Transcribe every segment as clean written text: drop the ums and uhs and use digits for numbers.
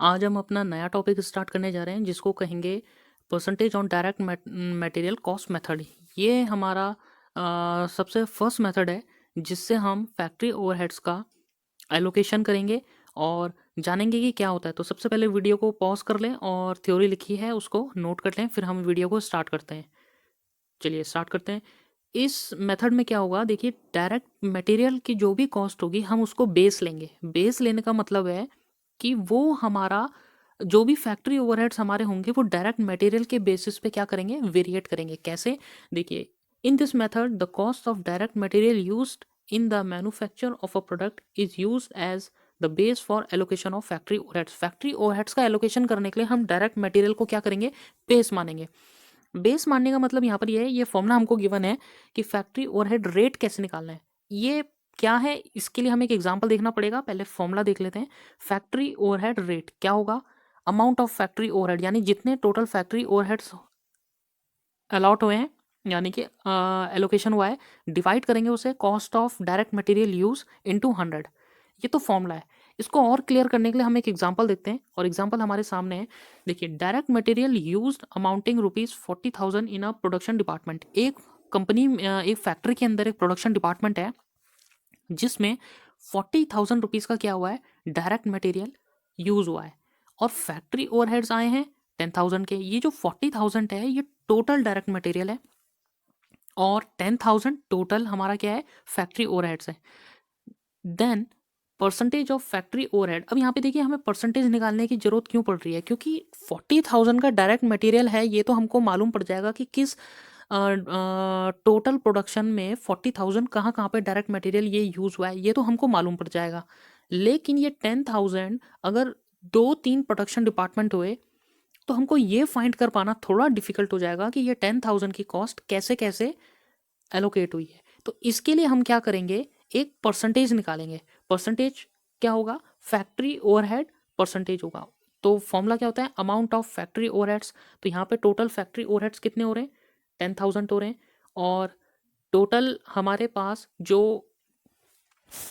आज हम अपना नया टॉपिक स्टार्ट करने जा रहे हैं जिसको कहेंगे percentage on direct material cost method. ये हमारा सबसे फर्स्ट मेथड है जिससे हम फैक्ट्री ओवरहेड्स का एलोकेशन करेंगे और जानेंगे कि क्या होता है। तो सबसे पहले वीडियो को पॉज कर लें और थ्योरी लिखी है उसको नोट कर लें, फिर हम वीडियो को स्टार्ट करते हैं। चलिए स्टार्ट करते हैं। इस मेथड में क्या होगा, देखिए डायरेक्ट मटेरियल की जो भी कॉस्ट होगी हम उसको बेस लेंगे। बेस लेने का मतलब है कि वो हमारा जो भी फैक्ट्री ओवरहेड्स हमारे होंगे वो डायरेक्ट मटेरियल के बेसिस पे क्या करेंगे, वेरिएट करेंगे। कैसे, देखिए in this method the cost of direct material used in the manufacture of a product is used as the base for allocation of factory overheads. Factory overheads का allocation करने के लिए हम डायरेक्ट मटेरियल को क्या करेंगे, बेस मानेंगे। Base मानने का मतलब यहाँ पर ये है, ये फॉर्मूला हमको गिवन है कि फैक्ट्री ओवरहेड रेट कैसे निकालना है। ये क्या है, इसके लिए हमें एक एग्जांपल देखना पड़ेगा। पहले फॉर्मूला देख लेते हैं। फैक्ट्री ओवरहेड रेट क्या होगा, अमाउंट ऑफ फैक्ट्री ओवरहेड यानी जितने टोटल फैक्ट्री ओवरहेड्स अलॉट हुए हैं यानी कि एलोकेशन हुआ है, डिवाइड करेंगे उसे cost of direct material use into 100। ये तो फॉर्मूला है। इसको और क्लियर करने के लिए हम एक एग्जांपल देखते हैं और एग्जांपल हमारे सामने है। देखिए direct material used amounting ₹40,000 in a production department. एक कंपनी, एक फैक्ट्री के अंदर एक प्रोडक्शन डिपार्टमेंट है जिसमें ₹40,000 का क्या हुआ है, डायरेक्ट मटेरियल यूज हुआ है। और फैक्ट्री ओवरहेड्स आए हैं 10,000 के। ये जो 40,000 है ये टोटल डायरेक्ट मटेरियल है और 10,000 टोटल हमारा क्या है, फैक्ट्री ओवरहेड्स है। Then percentage of factory overhead. अब यहाँ पे देखिए हमें परसेंटेज निकालने की जरूरत क्यों पड़ रही है, क्योंकि 40,000 का डायरेक्ट मटेरियल है। ये तो हमको मालूम पड़ जाएगा कि किस टोटल प्रोडक्शन में 40,000 कहाँ कहाँ पे डायरेक्ट मटेरियल ये यूज हुआ है, ये तो हमको मालूम पड़ जाएगा। लेकिन ये 10,000 अगर 2-3 प्रोडक्शन डिपार्टमेंट हुए तो हमको ये फाइंड कर पाना थोड़ा डिफिकल्ट हो जाएगा कि ये 10,000 की कॉस्ट कैसे कैसे एलोकेट हुई है। तो इसके लिए हम क्या करेंगे, एक परसेंटेज निकालेंगे। परसेंटेज क्या होगा, फैक्ट्री ओवरहेड परसेंटेज होगा। तो फॉर्मूला क्या होता है, अमाउंट ऑफ फैक्ट्री ओवरहेड्स। तो यहाँ पे टोटल फैक्ट्री ओवरहेड्स कितने हो रहे हैं, 10,000 हो रहे हैं। और टोटल हमारे पास जो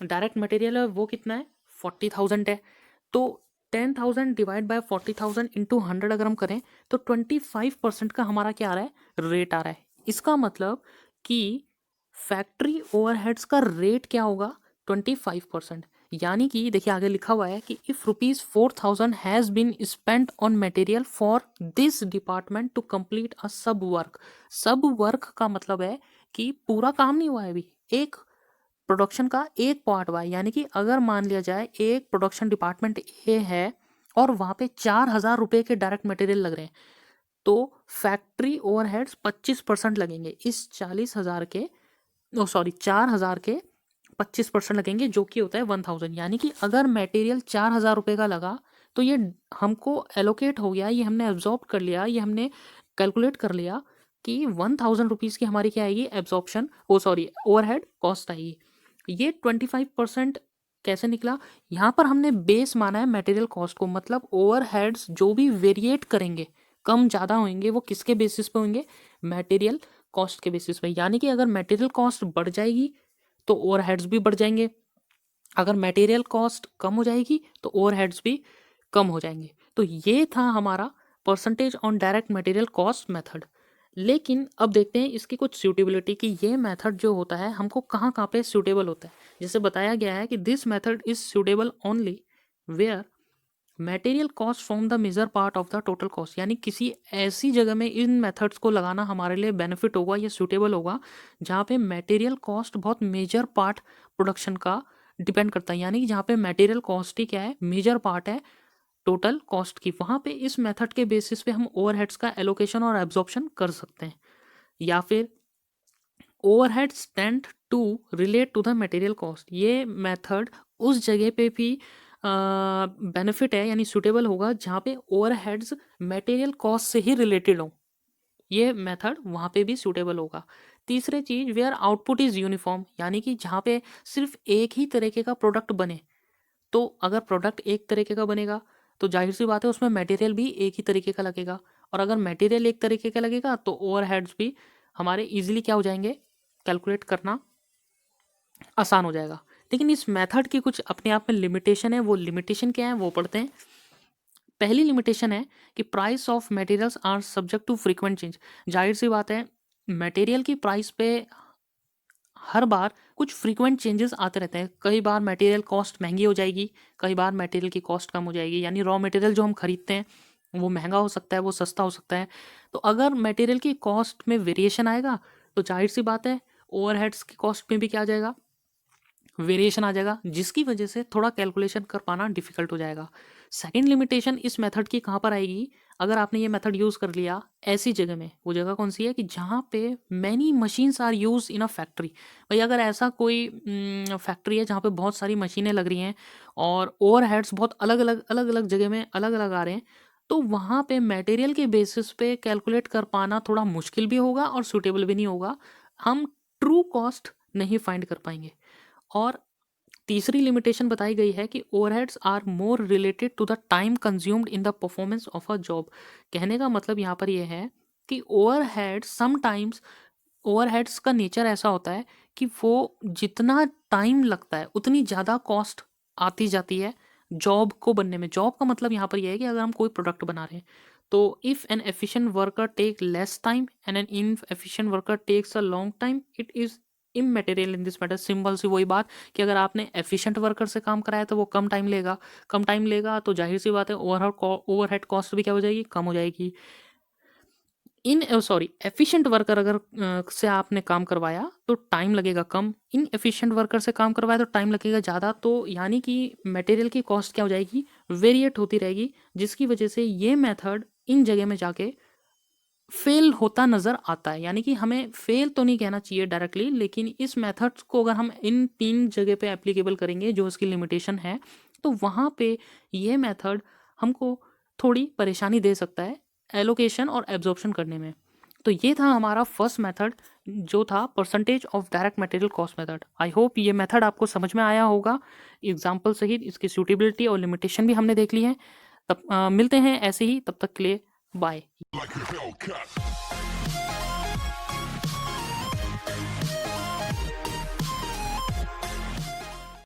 डायरेक्ट मटेरियल है वो कितना है, 40,000 है। तो 10,000 डिवाइड बाय 40,000 इंटू 100 अगर हम करें तो 25% का हमारा क्या आ रहा है, रेट आ रहा है। इसका मतलब कि फैक्ट्री ओवरहेड्स का रेट क्या होगा, 25%। यानी कि देखिए आगे लिखा हुआ है कि if ₹4,000 has been spent on material for this department to complete a sub work. सब वर्क का मतलब है कि पूरा काम नहीं हुआ है अभी, एक प्रोडक्शन का एक पार्ट हुआ है। यानी कि अगर मान लिया जाए एक प्रोडक्शन डिपार्टमेंट ए है और वहां पे 4,000 रुपए के डायरेक्ट मटेरियल लग रहे हैं, तो फैक्ट्री ओवरहेड्स 25% लगेंगे इस 40,000 के, ओ सॉरी 4,000 के 25% लगेंगे जो कि होता है 1,000। यानी कि अगर मटेरियल 4,000 रुपए का लगा तो ये हमको एलोकेट हो गया, ये हमने एब्जॉर्ब कर लिया, ये हमने कैलकुलेट कर लिया कि 1,000 रुपीज़ की हमारी क्या आएगी, एब्जॉर्प्शन, ओ सॉरी ओवरहेड कॉस्ट आएगी। ये 25% कैसे निकला, यहाँ पर हमने बेस माना है मटेरियल कॉस्ट को। मतलब ओवरहेड्स जो भी वेरिएट करेंगे, कम ज़्यादा होंगे, वो किसके बेसिस पे होंगे, मटेरियल कॉस्ट के बेसिस पे। यानी कि अगर मटेरियल कॉस्ट बढ़ जाएगी तो ओवरहेड्स भी बढ़ जाएंगे, अगर मटेरियल कॉस्ट कम हो जाएगी तो ओवरहेड्स भी कम हो जाएंगे। तो ये था हमारा percentage on direct material cost method. लेकिन अब देखते हैं इसकी कुछ सूटेबिलिटी कि ये मेथड जो होता है हमको कहाँ कहाँ पे सूटेबल होता है। जैसे बताया गया है कि this method is suitable only where material cost from the major part of the total cost. यानी किसी ऐसी जगह में इन मेथड्स को लगाना हमारे लिए बेनिफिट होगा या सूटेबल होगा जहाँ पे मटेरियल कॉस्ट बहुत मेजर पार्ट प्रोडक्शन का डिपेंड करता है। यानी कि जहाँ पे मटेरियल कॉस्ट ही क्या है, मेजर पार्ट है टोटल कॉस्ट की, वहाँ पे इस मेथड के बेसिस पे हम ओवरहेड्स का एलोकेशन और एब्जॉर्प्शन कर सकते हैं। या फिर overheads tend to relate to the material cost. ये मेथड उस जगह पे भी बेनिफिट है यानी सूटेबल होगा जहाँ पे ओवरहेड्स मटेरियल कॉस्ट से ही रिलेटेड हो, ये मेथड वहाँ पे भी सूटेबल होगा। तीसरी चीज, वेयर आउटपुट इज यूनिफॉर्म। यानी कि जहाँ पे सिर्फ एक ही तरीके का प्रोडक्ट बने, तो अगर प्रोडक्ट एक तरीके का बनेगा तो जाहिर सी बात है उसमें मटेरियल भी एक ही तरीके का लगेगा। और अगर मटेरियल एक तरीके का लगेगा तो ओवरहेड्स भी हमारे इजीली क्या हो जाएंगे, कैलकुलेट करना आसान हो जाएगा। लेकिन इस मेथड की कुछ अपने आप में लिमिटेशन है, वो लिमिटेशन क्या है वो पढ़ते हैं। पहली लिमिटेशन है कि price of materials are subject to frequent change. जाहिर सी बात है, मटेरियल की प्राइस पे हर बार कुछ फ्रीक्वेंट चेंजेस आते रहते हैं। कई बार मटेरियल कॉस्ट महंगी हो जाएगी, कई बार मटेरियल की कॉस्ट कम हो जाएगी, यानी रॉ मटेरियल जो हम खरीदते हैं वो महंगा हो सकता है, वो सस्ता हो सकता है। तो अगर मटेरियल की कॉस्ट में वेरिएशन आएगा तो जाहिर सी बात है ओवरहेड्स की कॉस्ट में भी क्या आ जाएगा, वेरिएशन आ जाएगा, जिसकी वजह से थोड़ा कैलकुलेशन कर पाना डिफिकल्ट हो जाएगा। सेकंड लिमिटेशन इस मेथड की कहाँ पर आएगी, अगर आपने ये मेथड यूज़ कर लिया ऐसी जगह में, वो जगह कौन सी है कि जहाँ पे many machines are use in a factory. भाई अगर ऐसा कोई फैक्ट्री है जहाँ पे बहुत सारी मशीनें लग रही हैं और ओवरहेड्स बहुत अलग अलग जगह में अलग अलग आ रहे हैं, तो वहाँ पे मटेरियल के बेसिस पे कैलकुलेट कर पाना थोड़ा मुश्किल भी होगा और सूटेबल भी नहीं होगा। हम ट्रू कॉस्ट नहीं फाइंड कर पाएंगे। और तीसरी लिमिटेशन बताई गई है कि overheads are more related to the time consumed in the performance of a job. कहने का मतलब यहाँ पर यह है कि ओवरहेड्स समटाइम्स, ओवरहेड्स का नेचर ऐसा होता है कि वो जितना टाइम लगता है उतनी ज़्यादा कॉस्ट आती जाती है जॉब को बनने में। जॉब का मतलब यहाँ पर यह है कि अगर हम कोई प्रोडक्ट बना रहे हैं तो if an efficient worker take less time and an inefficient worker takes a long time, it is immaterial in this matter. Simple सी वही बात कि अगर आपने एफिशिएंट वर्कर से काम कराया तो वो कम टाइम लेगा, कम टाइम लेगा तो जाहिर सी बात है ओवरहेड कॉस्ट भी क्या हो जाएगी, कम हो जाएगी। एफिशिएंट वर्कर अगर से आपने काम करवाया तो टाइम लगेगा कम, इन एफिशिएंट वर्कर से काम करवाया तो टाइम लगेगा ज़्यादा। तो यानी कि मटेरियल की कॉस्ट क्या हो जाएगी, वेरिएट होती रहेगी, जिसकी वजह से ये मेथड इन जगह में जाके फेल होता नज़र आता है। यानी कि हमें फेल तो नहीं कहना चाहिए डायरेक्टली, लेकिन इस मेथड्स को अगर हम इन 3 जगह पे एप्लीकेबल करेंगे जो इसकी लिमिटेशन है, तो वहाँ पे ये मेथड हमको थोड़ी परेशानी दे सकता है एलोकेशन और एब्जॉर्प्शन करने में। तो ये था हमारा फर्स्ट मेथड जो था percentage of direct material cost method. I hope ये मेथड आपको समझ में आया होगा, एग्जाम्पल सहित इसकी सूटेबिलिटी और लिमिटेशन भी हमने देख ली है। तब मिलते हैं ऐसे ही, तब तक के लिए बाय।